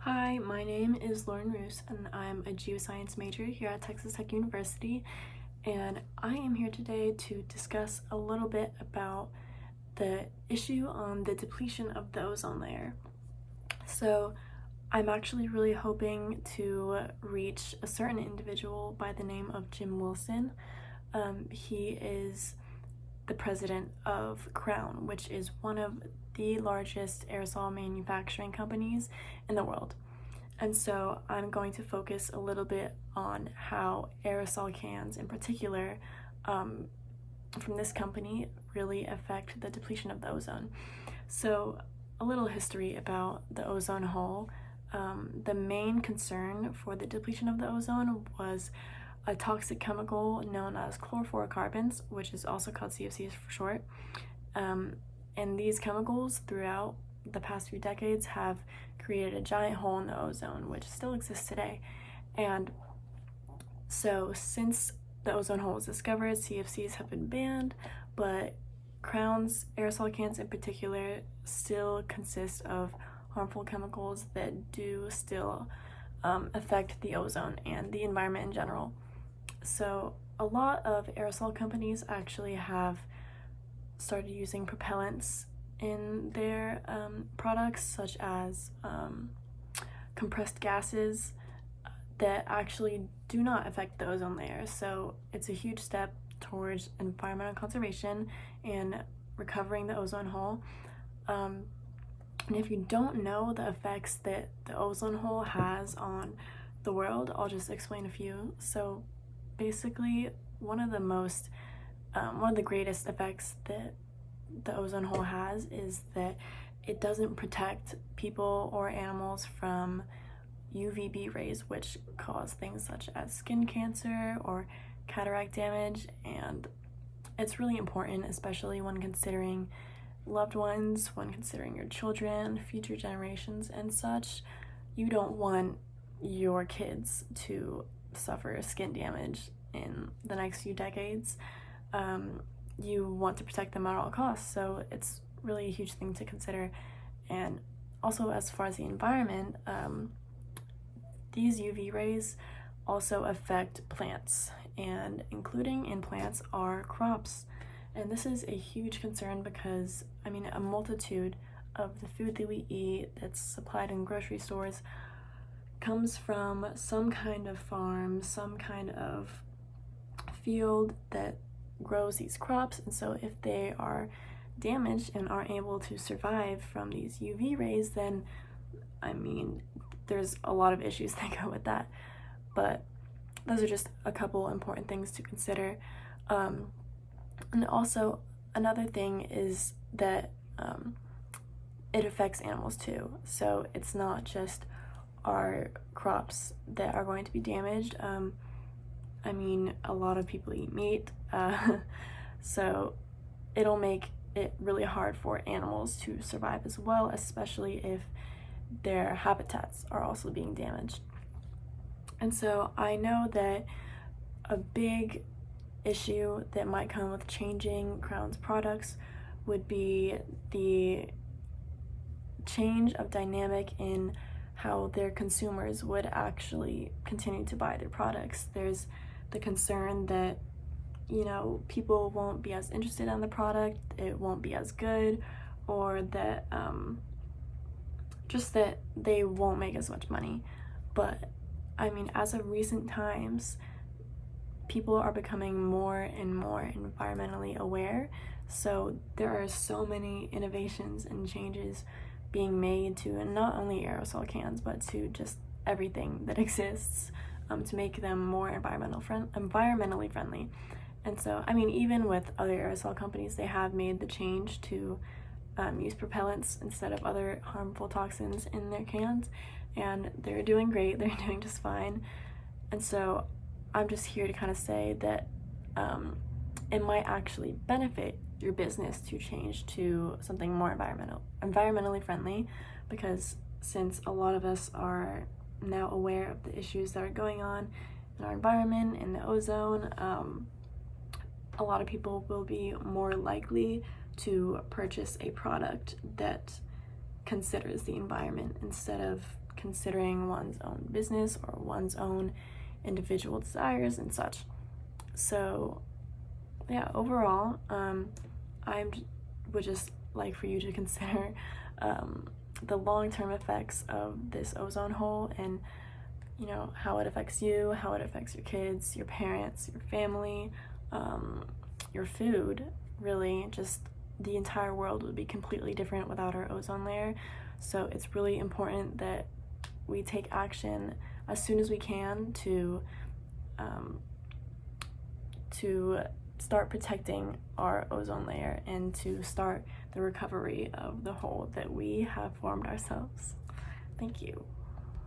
Hi, my name is Lauren Roos, and I'm a geoscience major here at Texas Tech University, and I am here today to discuss a little bit about the issue on the depletion of the ozone layer. So I'm actually really hoping to reach a certain individual by the name of Jim Wilson. He is the president of Crown, which is one of the largest aerosol manufacturing companies in the world. And so I'm going to focus a little bit on how aerosol cans in particular from this company really affect the depletion of the ozone. So a little history about the ozone hole. The main concern for the depletion of the ozone was a toxic chemical known as chlorofluorocarbons, which is also called CFCs for short. And these chemicals throughout the past few decades have created a giant hole in the ozone, which still exists today. And so since the ozone hole was discovered, CFCs have been banned, but Crown's aerosol cans in particular still consist of harmful chemicals that do still affect the ozone and the environment in general. So a lot of aerosol companies actually have started using propellants in their products, such as compressed gases that actually do not affect the ozone layer. So it's a huge step towards environmental conservation and recovering the ozone hole. And if you don't know the effects that the ozone hole has on the world, I'll just explain a few. So basically, one of the greatest effects that the ozone hole has is that it doesn't protect people or animals from UVB rays, which cause things such as skin cancer or cataract damage. And it's really important, especially when considering loved ones, when considering your children, future generations, and such. You don't want your kids to suffer skin damage in the next few decades. You want to protect them at all costs, so it's really a huge thing to consider. And also, as far as the environment, these UV rays also affect plants, and including in plants are crops. And this is a huge concern because, a multitude of the food that we eat that's supplied in grocery stores comes from some kind of farm, some kind of field that grows these crops. And so if they are damaged and aren't able to survive from these UV rays, then there's a lot of issues that go with that. But those are just a couple important things to consider. And also another thing is that it affects animals too. So it's not just our crops that are going to be damaged. A lot of people eat meat, so it'll make it really hard for animals to survive as well, especially if their habitats are also being damaged. And so I know that a big issue that might come with changing Crown's products would be the change of dynamic in how their consumers would actually continue to buy their products. There's the concern that, people won't be as interested in the product, it won't be as good, or that just that they won't make as much money. But as of recent times, people are becoming more and more environmentally aware, so there are so many innovations and changes being made to not only aerosol cans but to just everything that exists to make them more environmentally friendly. And so even with other aerosol companies, they have made the change to use propellants instead of other harmful toxins in their cans, and they're doing great. They're doing just fine. And so I'm just here to kind of say that it might actually benefit your business to change to something more environmentally friendly, because since a lot of us are now aware of the issues that are going on in our environment and the ozone, a lot of people will be more likely to purchase a product that considers the environment instead of considering one's own business or one's own individual desires and such. So yeah, overall, I would just like for you to consider the long-term effects of this ozone hole, and how it affects you, how it affects your kids, your parents, your family, your food. Really, just the entire world would be completely different without our ozone layer. So it's really important that we take action as soon as we can to start protecting our ozone layer and to start the recovery of the hole that we have formed ourselves. Thank you.